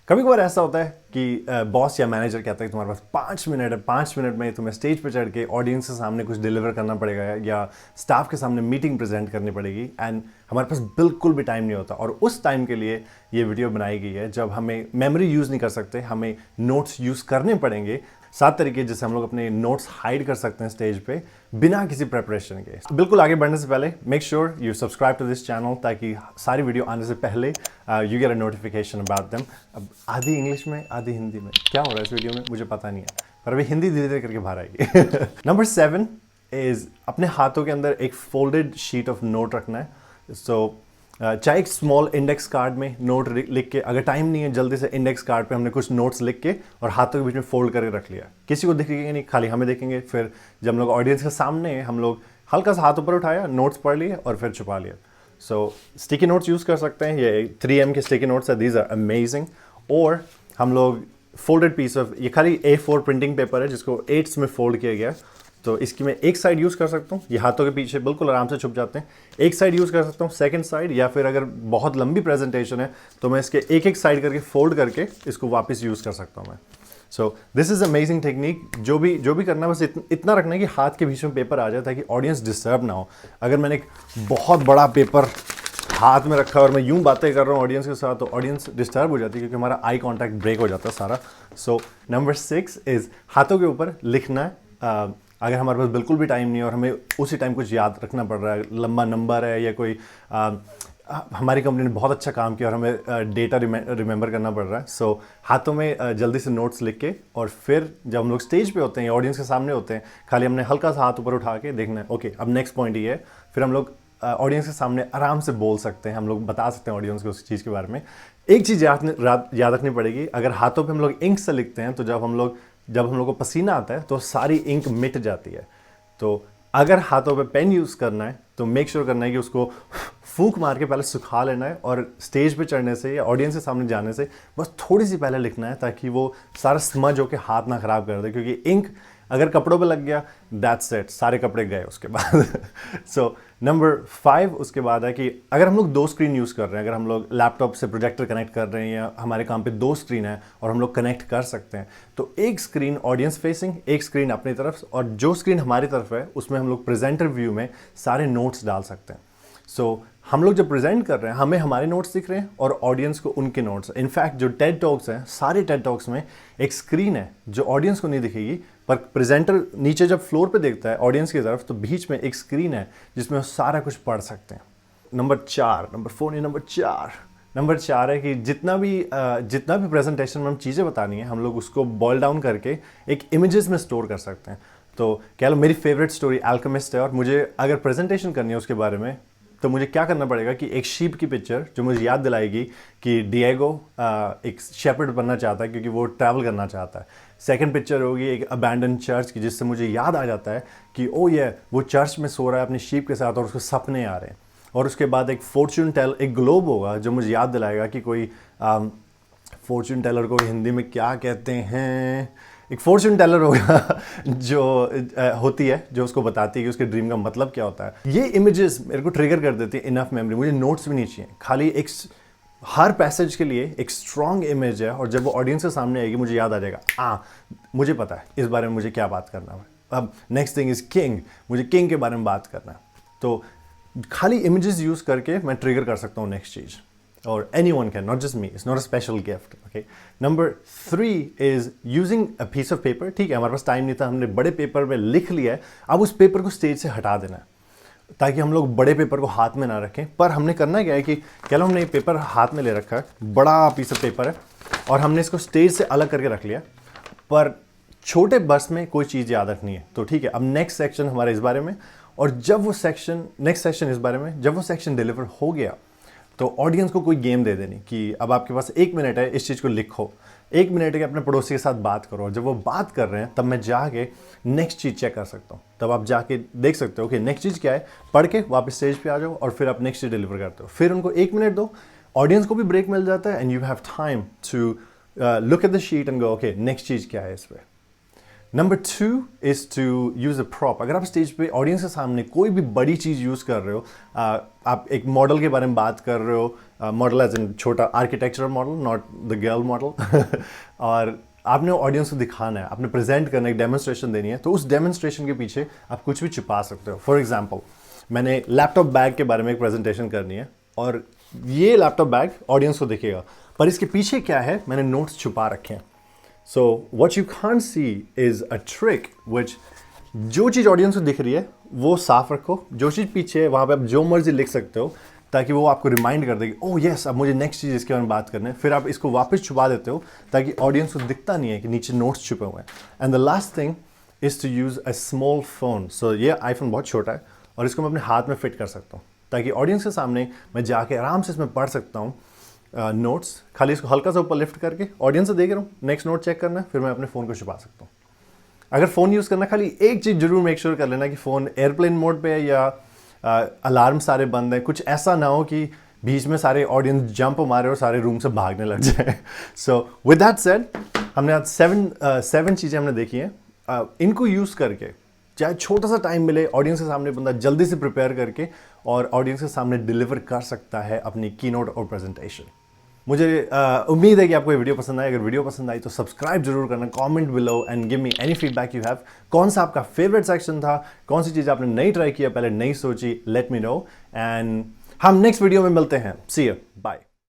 कभी कभार ऐसा होता है कि बॉस या मैनेजर कहता है कि तुम्हारे पास 5 मिनट है, 5 मिनट में तुम्हें स्टेज पर चढ़ के ऑडियंस के सामने कुछ डिलीवर करना पड़ेगा या स्टाफ के सामने मीटिंग प्रेजेंट करनी पड़ेगी एंड हमारे पास बिल्कुल भी टाइम नहीं होता। और उस टाइम के लिए ये वीडियो बनाई गई है जब हमें मेमोरी यूज़ नहीं कर सकते, हमें नोट्स यूज़ करने पड़ेंगे। 7 तरीके जिससे हम लोग अपने नोट्स हाइड कर सकते हैं स्टेज पे बिना किसी प्रेपरेशन के। बिल्कुल आगे बढ़ने से पहले make sure you subscribe to this channel ताकि सारी वीडियो आने से पहले you get a notification about them. अब आधी इंग्लिश में आधी हिंदी में क्या हो रहा है इस वीडियो में मुझे पता नहीं है, पर अभी हिंदी धीरे धीरे करके बाहर आएगी। नंबर 7 इज अपने हाथों के अंदर एक फोल्डेड शीट ऑफ नोट रखना है। चाहे एक स्मॉल इंडेक्स कार्ड में नोट लिख के, अगर टाइम नहीं है जल्दी से इंडेक्स कार्ड पे हमने कुछ नोट्स लिख के और हाथों के बीच में फोल्ड करके रख लिया। किसी को दिखेगा नहीं, खाली हमें देखेंगे। फिर जब हम लोग ऑडियंस के सामने हैं हम लोग हल्का सा हाथ ऊपर उठाया, नोट्स पढ़ लिए और फिर छुपा लिया। सो स्टिकी नोट्स यूज़ कर सकते हैं, ये 3M के स्टिकी नोट्स है, दीज आर अमेजिंग। और हम लोग फोल्डेड पीस ऑफ, ये खाली A4 प्रिंटिंग पेपर है जिसको 8s में फोल्ड किया गया, तो इसकी मैं एक साइड यूज़ कर सकता हूँ, ये हाथों के पीछे बिल्कुल आराम से छुप जाते हैं। एक साइड यूज़ कर सकता हूँ, सेकंड साइड, या फिर अगर बहुत लंबी प्रेजेंटेशन है तो मैं इसके एक एक साइड करके फोल्ड करके इसको वापस यूज़ कर सकता हूँ मैं। So this is amazing technique. जो भी करना है बस इतना रखना है कि हाथ के बीच में पेपर आ जाए ताकि ऑडियंस डिस्टर्ब ना हो। अगर मैंने एक बहुत बड़ा पेपर हाथ में रखा और मैं यूं बातें कर रहा हूँ ऑडियंस के साथ तो ऑडियंस डिस्टर्ब हो जाती है क्योंकि हमारा आई कांटेक्ट ब्रेक हो जाता है सारा। सो नंबर 6 इज़ हाथों के ऊपर लिखना है। अगर हमारे पास बिल्कुल भी टाइम नहीं है और हमें उसी टाइम कुछ याद रखना पड़ रहा है, लंबा नंबर है या कोई हमारी कंपनी ने बहुत अच्छा काम किया और हमें डेटा रिमेंबर करना पड़ रहा है, सो हाथों में जल्दी से नोट्स लिख के और फिर जब हम लोग स्टेज पे होते हैं या ऑडियंस के सामने होते हैं खाली हमने हल्का सा हाथ ऊपर उठा के देखना है ओके अब नेक्स्ट पॉइंट ये है। फिर हम लोग ऑडियंस के सामने आराम से बोल सकते हैं, हम लोग बता सकते हैं ऑडियंस को उस चीज़ के बारे में। एक चीज़ याद रखनी पड़ेगी, अगर हाथों पे हम लोग इंक से लिखते हैं तो जब हम लोग को पसीना आता है तो सारी इंक मिट जाती है। तो अगर हाथों पे पेन यूज़ करना है तो मेक श्योर करना है कि उसको फूंक मार के पहले सुखा लेना है और स्टेज पे चढ़ने से या ऑडियंस के सामने जाने से बस थोड़ी सी पहले लिखना है ताकि वो सारा स्मज होके हाथ ना ख़राब कर दे, क्योंकि इंक अगर कपड़ों पे लग गया दैट्स इट, सारे कपड़े गए उसके बाद। सो नंबर 5 उसके बाद है कि अगर हम लोग 2 स्क्रीन यूज़ कर रहे हैं, अगर हम लोग लैपटॉप से प्रोजेक्टर कनेक्ट कर रहे हैं या हमारे काम पे 2 स्क्रीन है और हम लोग कनेक्ट कर सकते हैं, तो एक स्क्रीन ऑडियंस फेसिंग, एक स्क्रीन अपनी तरफ, और जो स्क्रीन हमारी तरफ है उसमें हम लोग प्रेजेंटर व्यू में सारे नोट्स डाल सकते हैं। सो हम लोग जब प्रेजेंट कर रहे हैं हमें हमारे नोट्स दिख रहे हैं और ऑडियंस को उनके नोट्स। इनफैक्ट जो टेड टॉक्स हैं, सारे टेड टॉक्स में एक स्क्रीन है जो ऑडियंस को नहीं दिखेगी, पर प्रेजेंटर नीचे जब फ्लोर पे देखता है ऑडियंस की तरफ तो बीच में एक स्क्रीन है जिसमें वो सारा कुछ पढ़ सकते हैं। नंबर 4 है कि जितना भी प्रेजेंटेशन में हम चीज़ें बतानी है हम लोग उसको बॉयल डाउन करके एक इमेजेस में स्टोर कर सकते हैं। तो कह लो मेरी फेवरेट स्टोरी अल्केमिस्ट है और मुझे अगर प्रेजेंटेशन करनी है उसके बारे में तो मुझे क्या करना पड़ेगा कि एक शीप की पिक्चर जो मुझे याद दिलाएगी कि डिएगो एक शेपर्ड बनना चाहता है क्योंकि वो ट्रैवल करना चाहता है। सेकंड पिक्चर होगी एक अबैंडन चर्च की जिससे मुझे याद आ जाता है कि ओ ये वो चर्च में सो रहा है अपनी शीप के साथ और उसको सपने आ रहे हैं। और उसके बाद एक फॉर्च्यून टेल, एक ग्लोब होगा जो मुझे याद दिलाएगा कि कोई फॉर्च्यून टेलर को हिंदी में क्या कहते हैं, एक फॉर्च्यून टेलर होगा जो होती है जो उसको बताती है कि उसके ड्रीम का मतलब क्या होता है। ये इमेजेस मेरे को ट्रिगर कर देती है इनफ मेमोरी, मुझे नोट्स भी नहीं चाहिए, खाली एक हर पैसेज के लिए एक स्ट्रॉन्ग इमेज है और जब वो ऑडियंस के सामने आएगी मुझे याद आ जाएगा मुझे पता है इस बारे में मुझे क्या बात करना है। अब नेक्स्ट थिंग इज किंग, मुझे किंग के बारे में बात करना है, तो खाली इमेजेस यूज़ करके मैं ट्रिगर कर सकता हूँ next cheese. Or anyone can, not just me. It's not a special gift. Okay. Number 3 is using a piece of paper. ठीक है, हमारे पास टाइम नहीं था, हमने बड़े पेपर में लिख लिया है, अब उस पेपर को स्टेज से हटा देना है ताकि हम लोग बड़े पेपर को हाथ में ना रखें। पर हमने करना क्या है कि क्या हमने ये पेपर हाथ में ले रखा है, बड़ा पीस ऑफ पेपर है और हमने इसको स्टेज से अलग करके रख लिया, पर छोटे बर्स्ट में कोई चीज़ याद रखनी है। तो ठीक है, अब नेक्स्ट सेक्शन हमारा इस बारे में, और जब वो सेक्शन नेक्स्ट सेक्शन इस बारे में, जब वो सेक्शन डिलीवर हो गया तो ऑडियंस को कोई गेम दे देनी कि अब आपके पास 1 मिनट है, इस चीज़ को लिखो, 1 मिनट के अपने पड़ोसी के साथ बात करो, और जब वो बात कर रहे हैं तब मैं जाके नेक्स्ट चीज़ चेक कर सकता हूँ। तब आप जाके देख सकते हो कि नेक्स्ट चीज़ क्या है, पढ़ के वापस स्टेज पे आ जाओ और फिर आप नेक्स्ट चीज़ डिलीवर करते हो। फिर उनको 1 मिनट दो, ऑडियंस को भी ब्रेक मिल जाता है and you have time to look at the sheet and go okay next चीज़ क्या है इस पर। Number 2 is to use a prop. अगर आप स्टेज पे ऑडियंस के सामने कोई भी बड़ी चीज़ यूज़ कर रहे हो, आप एक मॉडल के बारे में बात कर रहे हो, मॉडल एज इन छोटा architectural model, not the girl model और आपने ऑडियंस को दिखाना है, आपने प्रेजेंट करना है, एक डेमोन्स्ट्रेशन देनी है, तो उस डेमोन्स्ट्रेशन के पीछे आप कुछ भी छुपा सकते हो। फॉर एग्जाम्पल, मैंने लैपटॉप बैग के बारे में एक प्रेजेंटेशन करनी है और ये लैपटॉप बैग ऑडियंस को दिखेगा, पर इसके पीछे क्या है, मैंने नोट्स छुपा रखे हैं। So what you can't see is a trick which, जो चीज़ ऑडियंस को दिख रही है वो साफ रखो, जो चीज़ पीछे है वहाँ पे आप जो मर्जी लिख सकते हो, ताकि वो आपको रिमाइंड कर देगी, ओह यस अब मुझे नेक्स्ट चीज़ इसके बारे में बात करना है। फिर आप इसको वापस छुपा देते हो ताकि ऑडियंस को दिखता नहीं है कि नीचे नोट्स छुपे हुए हैं। And the last thing is to use a small phone. So ये आईफोन बहुत छोटा है और इसको मैं अपने हाथ में फिट कर सकता हूँ, ताकि ऑडियंस के सामने मैं जाके आराम से इसमें पढ़ सकता हूँ नोट्स। खाली इसको हल्का सा ऊपर लिफ्ट करके ऑडियंस से देख रहा हूँ, नेक्स्ट नोट चेक करना है, फिर मैं अपने फ़ोन को छुपा सकता हूँ। अगर फ़ोन यूज़ करना, खाली एक चीज़ जरूर मेक श्योर कर लेना कि फ़ोन एयरप्लेन मोड पे है या अलार्म सारे बंद हैं, कुछ ऐसा ना हो कि बीच में सारे ऑडियंस जंप मारे और सारे रूम से भागने लग जाए। सो विद दैट सेड, हमने आज 7 चीज़ें हमने देखी हैं। इनको यूज़ करके चाहे छोटा सा टाइम मिले, ऑडियंस के सामने बंदा जल्दी से प्रिपेयर करके और ऑडियंस के सामने डिलीवर कर सकता है अपनी कीनोट और प्रेजेंटेशन। मुझे उम्मीद है कि आपको ये वीडियो पसंद आए। अगर वीडियो पसंद आई तो सब्सक्राइब जरूर करना, comment below and give me any feedback you have. कौन सा आपका फेवरेट सेक्शन था, कौन सी चीज़ आपने नहीं ट्राई किया, पहले नहीं सोची, लेट मी नो। एंड हम नेक्स्ट वीडियो में मिलते हैं। सी यू, बाय।